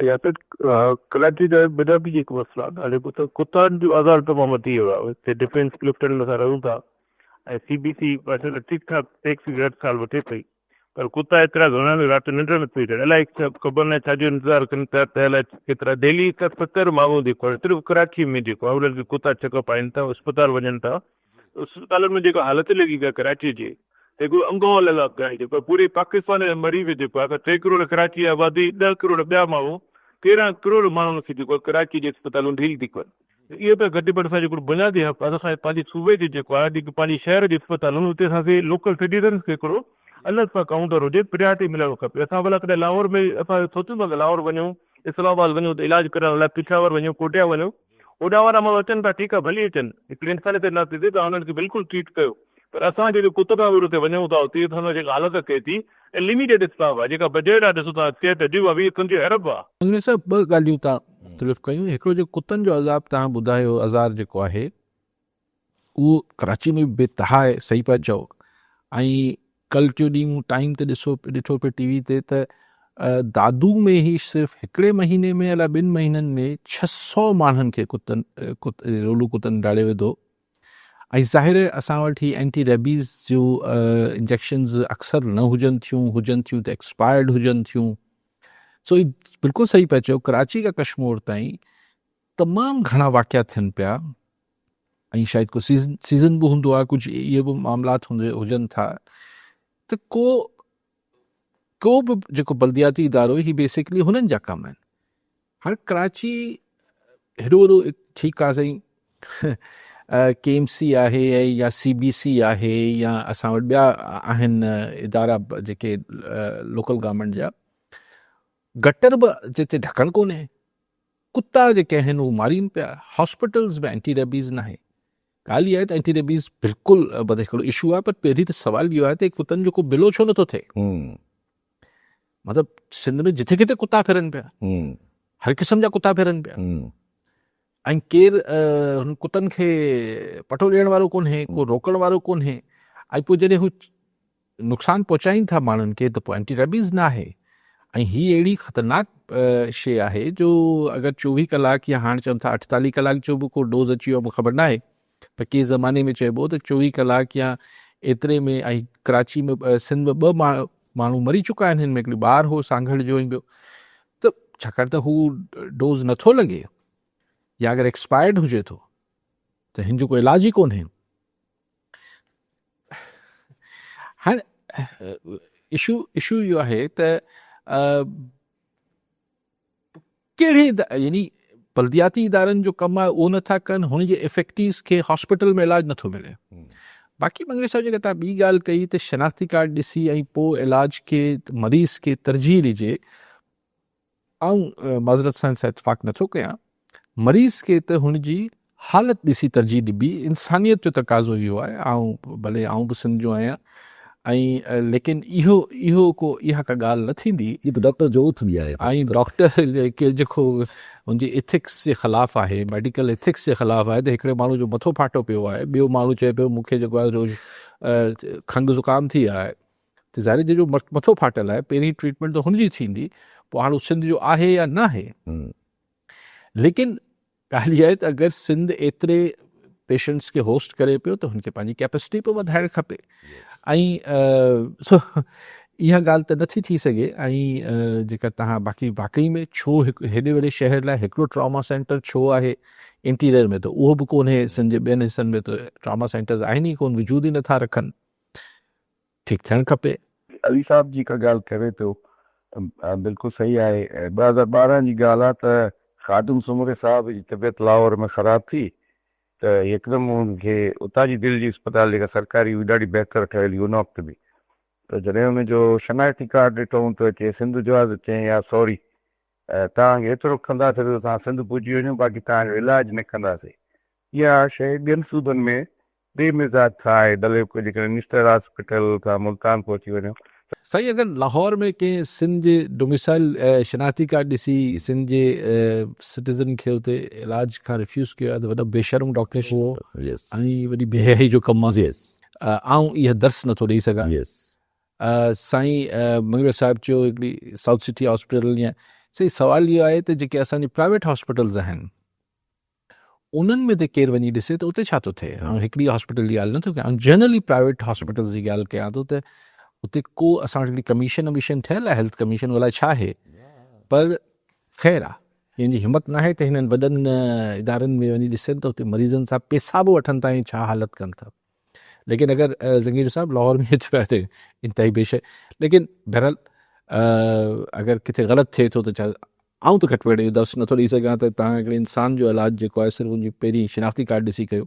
या त कराची जा ॿिया बि जेको मसइला हाणे कुतनि जो आज़ार तमामु वधी वियो आहे हिते डिफेंस क्लिफ्टन में असां रहूं था ऐं CBC पासे ठीकु ठाक टैक्स बि 8 साल वठे पई पर कुता एतिरा घणा राति निंड नथी अचे अलाए ख़बर न आहे छाजो इंतज़ारु कनि था त अलाए केतिरा दिल्ली त 70 माण्हू जेको आहे सिर्फ़ु कराची में जेको आहे उन्हनि खे कुता चक पाइनि था अस्पताल वञनि था अस्पतालनि में जेको हालत लॻी आहे कराची जी हिकिड़ो अंगो लॻा पिया आहिनि जेको पूरे पाकिस्तान जो मरीज़ जेको आहे 3 करोड़ कराची जी आबादी 10 करोड़ ॿिया माण्हू 13 करोड़ माण्हुनि खे जेको कराची जी अस्पतालूं ढील थी कनि इहो पिया घटि में घटि असांजो हिकिड़ो बुनियादी हक़ आहे असांजे पंहिंजे सूबे जी जेको आहे जेको पंहिंजे शहर जी अस्पतालूं उते असांखे लोकल सिटीज़न्स खे हिकिड़ो अलॻि सां काउंटर हुजे प्रियारिटी मिलणु खपे असां भला कॾहिं लाहौर में असां सोचूं था त लाहौर वञूं इस्लामाबाद वञूं त इलाजु कराइण लाइ पिशावर वञूं कोटिया वञूं होॾा वारा माण्हू अचनि था ठीकु आहे भली अचनि हिकिड़े इंसान ते न थी थिए तव्हां हुननि खे बिल्कुलु ट्रीट कयो पर असां जेके कुतबा विर ते वञूं था उते असां जेका हालत थिए थी ऐं लिमिटेड स्टाफ आहे जेका बजट आहे ॾिसो था चए त जीव 20 अरब आहे। अंग्रेज़ साहब ॿ ॻाल्हियूं तव्हां मुख़्तलिफ़ कयूं हिकिड़ो जो कुतनि जो अज़ाब तव्हां ॿुधायो अज़ार जेको आहे उहो कराची में बेतहा आहे सही पिया चओ ऐं कल्ह टियों ॾींहुं टाइम ते ॾिठो पियो TV ते त दादू में ई सिर्फ़ु हिकिड़े महीने में अलाए 2 महीननि में 600 माण्हुनि खे रोलू कुतनि डाड़े विधो ऐं ज़ाहिर असां वटि ही एंटी रेबीज़ जो इंजेक्शन्स अक्सर न हुजनि थियूं त एक्सपायर्ड हुजनि थियूं सो ही बिल्कुलु सही पिया चयो कराची खां कश्मीर ताईं तमामु घणा वाक़िया थियनि पिया ऐं शायदि को सीज़न बि हूंदो आहे कुझु इहे बि मामलात हुजनि था त को बि जेको बल्दियाती इदारो ही बेसिकली हुननि जा कम आहिनि हाणे कराची हेॾो वॾो ठीकु आहे साईं KMC आहे या CBC आहे या असां वटि ॿिया आहिनि इदारा जेके लोकल गवर्नमेंट जा गटर बि जिते ढकणु कोन्हे कुता जेके आहिनि उहे मारीनि पिया हॉस्पिटल्स में एंटी रेबीज़ न आहे ॻाल्हि इहा आहे त एंटी रेबीज़ बिल्कुलु हिकिड़ो इशू आहे पर पहिरीं त सुवालु इहो आहे त कुतनि जो को बिलो छो नथो थिए मतिलबु सिंध में जिथे किथे कुता फिरनि पिया हर क़िस्म जा कुता फिरनि पिया ऐं केरु हुन कुतनि खे पटो ॾियण वारो कोन्हे को रोकण वारो कोन्हे ऐं पोइ जॾहिं हू नुक़सानु पहुचाइनि था माण्हुनि खे त पोइ एंटी रेबीज़ न आहे ऐं हीअ अहिड़ी ख़तरनाक शइ आहे जो अगरि 24 कलाक या हाणे चवनि था 48 कलाक जो बि को डोज़ अची वियो मूंखे ख़बर न आहे पर कंहिं ज़माने में चइबो त 24 कलाक या एतिरे में ऐं कराची में सिंध में 2 माण्हू मरी चुका आहिनि हिन में हिकिड़ी ॿार हो सांघड़ जो ॿियो त छाकाणि त हू डोज़ नथो लॻे या अगरि एक्सपायर्ड हुजे थो त हिन जो कोई इलाज ई कोन्हे हाणे इशू इहो आहे त कहिड़े यानी बल्दियाती इदारनि जो कमु आहे उहो नथा कनि हुनजे इफेक्टिव्स खे हॉस्पिटल में इलाजु नथो मिले बाक़ी मंगरे साहिब जेका तव्हां ॿी ॻाल्हि कई त शनाख़्ती कार्ड ॾिसी ऐं पोइ इलाज खे मरीज़ खे तरजीह ॾिजे ऐं माज़रत सां इतफ़ाक़ नथो कयां मरीज़ खे त हुनजी हालत ॾिसी तरजीह ॾिबी इंसानियत जो तक़ाज़ो इहो आहे भले आउं बि सिंध जो आहियां ऐं लेकिन इहा का ॻाल्हि न थींदी इहो त डॉक्टर जो उथ बि आहे ऐं डॉक्टर के जेको हुनजी इथिक्स जे ख़िलाफ़ु आहे मेडिकल इथिक्स जे ख़िलाफ़ु आहे त हिकिड़े माण्हू जो मथो फाटो पियो आहे ॿियो माण्हू चए पियो मूंखे जेको आहे रोज़ु खंघि ज़ुकाम थी आहे त ज़ाहिर जंहिंजो मथो फाटल आहे पहिरीं ट्रीटमेंट त हुनजी थींदी पोइ हाणे सिंध जो आहे या न आहे लेकिन ॻाल्हि इहा आहे त अगरि सिंध एतिरे पेशेंट्स खे होस्ट करे पियो त हुनखे पंहिंजी कैपेसिटी पियो वधाइणु खपे ऐं इहा ॻाल्हि त नथी थी सघे ऐं जेका तव्हां बाक़ी वाक़ई में छो हेॾे वॾे शहर लाइ हिकिड़ो ट्रॉमा सेंटर छो आहे इंटीरियर में त उहो बि कोन्हे सिंध जे ॿियनि हिसनि में त ट्रॉमा सेंटर्स आहिनि ई कोन वजूद ई नथा रखनि ठीकु थियणु खपे। अली साहब जी का ॻाल्हि करे थो बिल्कुलु सही आहे 2012 जी ॻाल्हि आहे त ख़ादुम सुमरे साहब जी तबियत लाहौर में ख़राब थी त हिकदमि उनखे उतां जी दिलि जी अस्पताल जेका सरकारी हुई ॾाढी बहितर ठहियल हुई उन वक़्तु बि त जॾहिं हुनजो शनाख़्ती कार्ड ॾिठो त चए सिंध जो आहे त चई यार सॉरी तव्हांखे एतिरो कंदासीं त तव्हां सिंध पुॼी वञो बाक़ी तव्हांजो इलाजु न कंदासीं। इहा शइ ॿियनि सूबनि में बेमिज़ाज था आहे दलेर जेकॾहिं निस्तर हॉस्पिटल खां मुल्तान पहुची वञो सही अगरि लाहौर में कंहिं सिंध जे डोमिसाइल शनाख़्ती कार्ड ॾिसी सिंध जे सिटीज़न खे हुते इलाज खां रिफ्यूज़ कयो आहे त वॾो बेशर्म डॉक्टर हुओ ऐं वॾी बेहयाई जो कमु आहे ऐं इहा दर्स नथो ॾेई सघां साईं मंगरू साहिब चयो हिकिड़ी साउथ सिटी हॉस्पिटल या सही सवाल इहो आहे त जेके असांजे प्राइवेट हॉस्पिटल्स आहिनि उन्हनि में त केरु वञी ॾिसे त उते छा थो थिए। ऐं हिकिड़ी हॉस्पिटल जी ॻाल्हि नथो कयां, ऐं जनरली प्राइवेट हॉस्पिटल्स जी ॻाल्हि कयां थो त उते को असां वटि हिकिड़ी कमीशन वमीशन ठहियलु आहे, हेल्थ कमीशन अलाए छा आहे, पर ख़ैरु आहे कंहिंजी हिमत न आहे त हिननि वॾनि इदारनि में वञी ॾिसनि त उते मरीज़नि सां पैसा बि वठनि था ऐं छा हालत कनि था। लेकिन अगरि ज़ंगीर साहब लाहौर में थियो आहे त इंतिहाई बेशक, लेकिन बहरहाल अगरि किथे ग़लति थिए थो त छा आउं त घटि में घटि इहो दर्शु नथो ॾेई सघां त तव्हां हिकिड़े इंसान जो इलाजु जेको आहे सिर्फ़ु उनजी पहिरीं शिनाख़्ती कार्ड ॾिसी कयो।